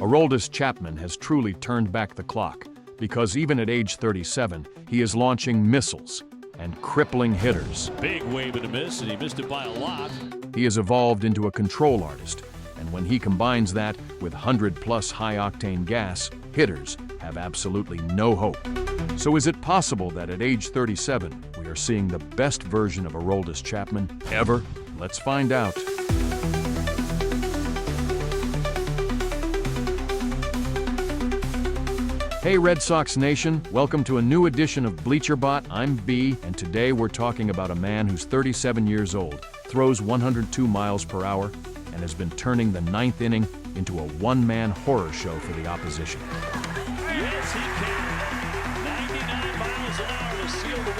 Aroldis Chapman has truly turned back the clock, because even at age 37, he is launching missiles and crippling hitters. Big wave and a miss, and he missed it by a lot. He has evolved into a control artist, and when he combines that with 100-plus high-octane gas, hitters have absolutely no hope. So is it possible that at age 37, we are seeing the best version of Aroldis Chapman ever? Let's find out. Hey Red Sox Nation, welcome to a new edition of Bleacher Bot. I'm B, and today we're talking about a man who's 37 years old, throws 102 miles per hour, and has been turning the ninth inning into a one-man horror show for the opposition. Yes, he can. 99 miles an hour to seal the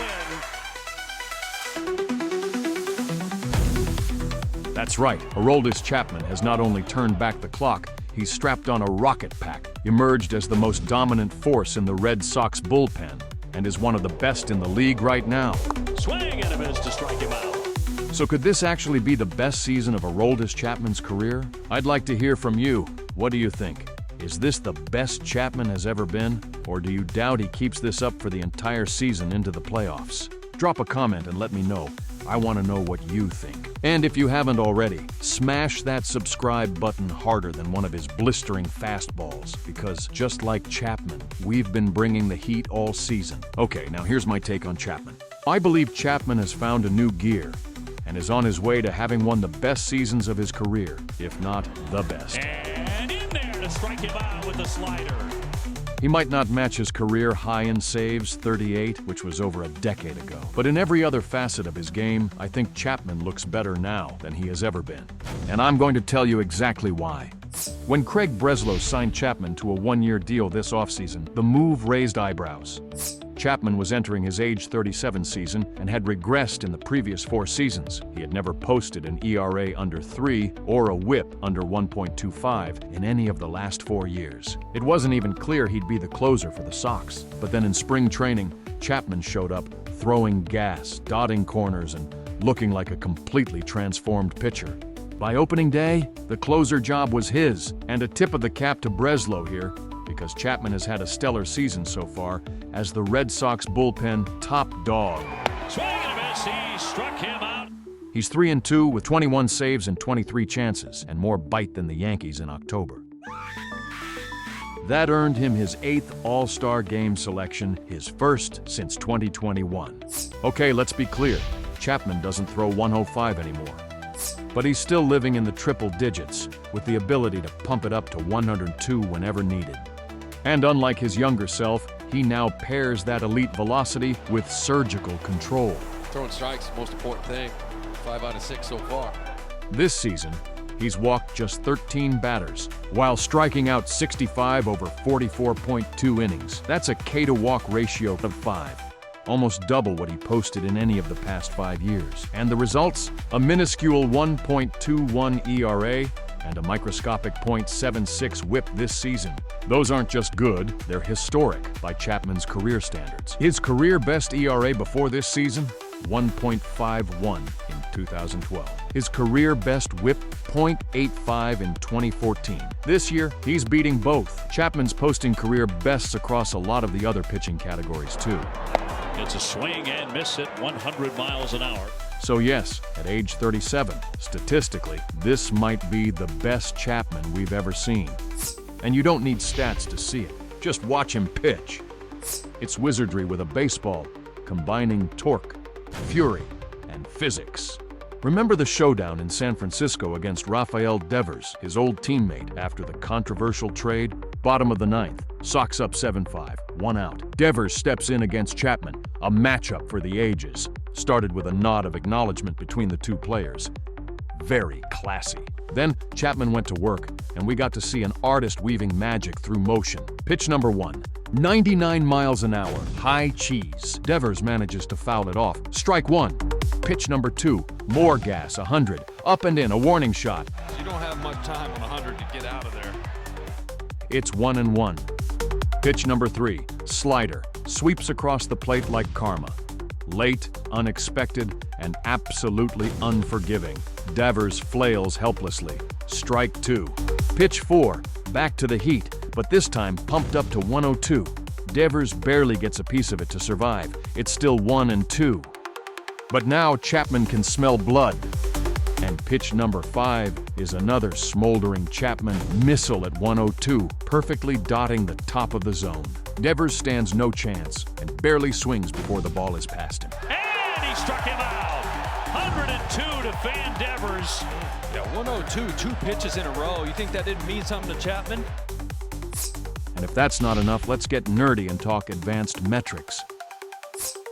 win. That's right, Aroldis Chapman has not only turned back the clock, he's strapped on a rocket pack, emerged as the most dominant force in the Red Sox bullpen, and is one of the best in the league right now. Swing and a miss to strike him out. So could this actually be the best season of Aroldis Chapman's career? I'd like to hear from you. What do you think? Is this the best Chapman has ever been? Or do you doubt he keeps this up for the entire season into the playoffs? Drop a comment and let me know. I want to know what you think. And if you haven't already, smash that subscribe button harder than one of his blistering fastballs, because just like Chapman, we've been bringing the heat all season. Okay, now here's my take on Chapman. I believe Chapman has found a new gear and is on his way to having one of the best seasons of his career, if not the best. And in there to strike him out with the slider. He might not match his career high in saves, 38, which was over a decade ago. But in every other facet of his game, I think Chapman looks better now than he has ever been. And I'm going to tell you exactly why. When Craig Breslow signed Chapman to a one-year deal this offseason, the move raised eyebrows. Chapman was entering his age 37 season and had regressed in the previous 4 seasons. He had never posted an ERA under 3 or a WHIP under 1.25 in any of the last 4 years. It wasn't even clear he'd be the closer for the Sox. But then in spring training, Chapman showed up, throwing gas, dotting corners, and looking like a completely transformed pitcher. By opening day, the closer job was his, and a tip of the cap to Breslow here, because Chapman has had a stellar season so far as the Red Sox bullpen top dog. Swing and a miss, he struck him out. He's 3-2 with 21 saves and 23 chances, and more bite than the Yankees in October. That earned him his 8th All-Star Game selection, his first since 2021. Okay, let's be clear. Chapman doesn't throw 105 anymore. But he's still living in the triple digits, with the ability to pump it up to 102 whenever needed. And unlike his younger self, he now pairs that elite velocity with surgical control. Throwing strikes is the most important thing. 5 out of 6 so far. This season, he's walked just 13 batters, while striking out 65 over 44.2 innings. That's a K-to-walk ratio of 5. Almost double what he posted in any of the past 5 years. And the results? A minuscule 1.21 ERA and a microscopic .76 WHIP this season. Those aren't just good, they're historic by Chapman's career standards. His career best ERA before this season? 1.51 in 2012. His career best WHIP, .85 in 2014. This year, he's beating both. Chapman's posting career bests across a lot of the other pitching categories too. It's a swing and miss at 100 miles an hour. So yes, at age 37, statistically, this might be the best Chapman we've ever seen. And you don't need stats to see it. Just watch him pitch. It's wizardry with a baseball, combining torque, fury, and physics. Remember the showdown in San Francisco against Rafael Devers, his old teammate, after the controversial trade? Bottom of the 9th, Sox up 7-5, 1 out. Devers steps in against Chapman, a matchup for the ages. Started with a nod of acknowledgement between the two players. Very classy. Then Chapman went to work, and we got to see an artist weaving magic through motion. Pitch number 1, 99 miles an hour, high cheese. Devers manages to foul it off. Strike 1. Pitch number 2, more gas, 100, up and in, a warning shot. You don't have much time on 100 to get out of there. It's 1-1. Pitch number 3, slider, sweeps across the plate like karma. Late, unexpected, and absolutely unforgiving. Devers flails helplessly. Strike 2. Pitch 4, Back to the heat, but this time pumped up to 102. Devers barely gets a piece of it to survive. It's still 1-2. But now Chapman can smell blood. And pitch number 5 is another smoldering Chapman missile at 102, perfectly dotting the top of the zone. Devers stands no chance and barely swings before the ball is past him. And he struck him out. 102 to Van Devers. Yeah, 102, 2 pitches in a row. You think that didn't mean something to Chapman? And if that's not enough, let's get nerdy and talk advanced metrics.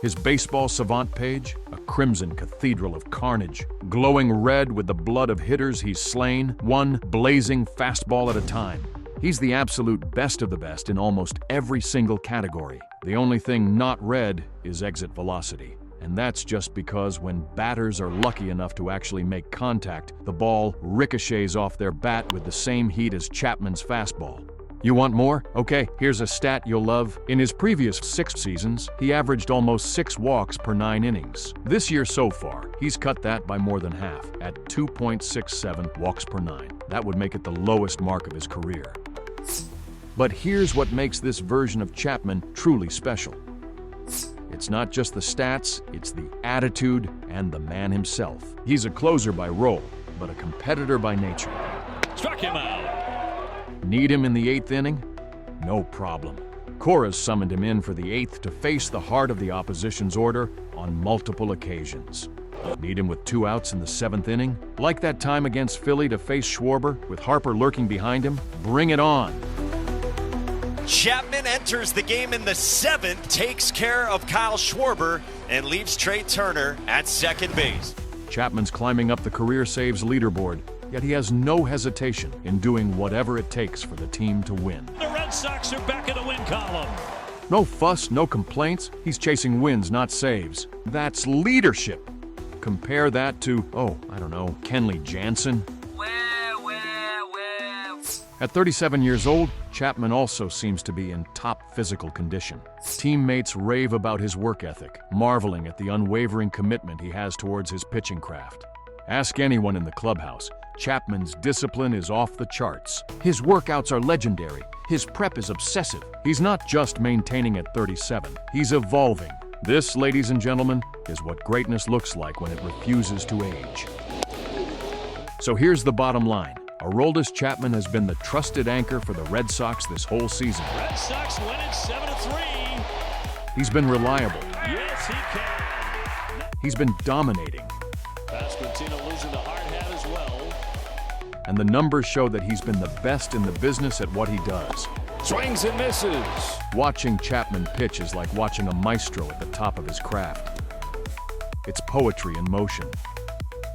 His Baseball Savant page, a crimson cathedral of carnage, glowing red with the blood of hitters he's slain, one blazing fastball at a time. He's the absolute best of the best in almost every single category. The only thing not red is exit velocity. And that's just because when batters are lucky enough to actually make contact, the ball ricochets off their bat with the same heat as Chapman's fastball. You want more? Okay, here's a stat you'll love. In his previous 6 seasons, he averaged almost 6 walks per 9 innings. This year so far, he's cut that by more than half, at 2.67 walks per 9. That would make it the lowest mark of his career. But here's what makes this version of Chapman truly special. It's not just the stats, it's the attitude and the man himself. He's a closer by role, but a competitor by nature. Struck him out. Need him in the 8th inning? No problem. Cora's summoned him in for the 8th to face the heart of the opposition's order on multiple occasions. Need him with 2 outs in the 7th inning? Like that time against Philly to face Schwarber with Harper lurking behind him? Bring it on! Chapman enters the game in the 7th, takes care of Kyle Schwarber, and leaves Trey Turner at second base. Chapman's climbing up the career saves leaderboard, yet he has no hesitation in doing whatever it takes for the team to win. The Red Sox are back in the win column. No fuss, no complaints. He's chasing wins, not saves. That's leadership. Compare that to, I don't know, Kenley Jansen. At 37 years old, Chapman also seems to be in top physical condition. Teammates rave about his work ethic, marveling at the unwavering commitment he has towards his pitching craft. Ask anyone in the clubhouse, Chapman's discipline is off the charts. His workouts are legendary. His prep is obsessive. He's not just maintaining at 37, he's evolving. This, ladies and gentlemen, is what greatness looks like when it refuses to age. So here's the bottom line. Aroldis Chapman has been the trusted anchor for the Red Sox this whole season. Red Sox win it 7-3. He's been reliable. Yes, he can. He's been dominating. Pasquantino losing the hard hat as well. And the numbers show that he's been the best in the business at what he does. Swings and misses. Watching Chapman pitch is like watching a maestro at the top of his craft. It's poetry in motion.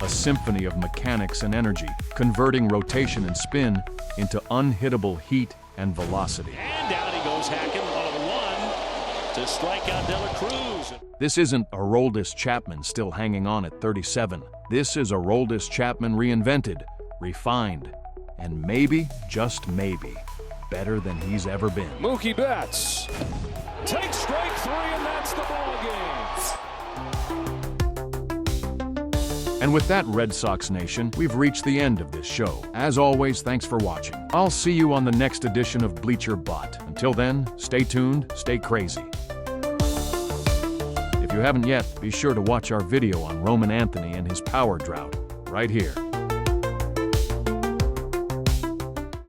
A symphony of mechanics and energy, converting rotation and spin into unhittable heat and velocity. And down he goes hacking 1-1 to strike out De La Cruz. This isn't Aroldis Chapman still hanging on at 37. This is Aroldis Chapman reinvented, refined, and maybe, just maybe, better than he's ever been. Mookie Betts takes strike 3, and that's the ball game. And with that, Red Sox Nation, we've reached the end of this show. As always, thanks for watching. I'll see you on the next edition of Bleacher Bot. Until then, stay tuned, stay crazy. If you haven't yet, be sure to watch our video on Roman Anthony and his power drought, right here.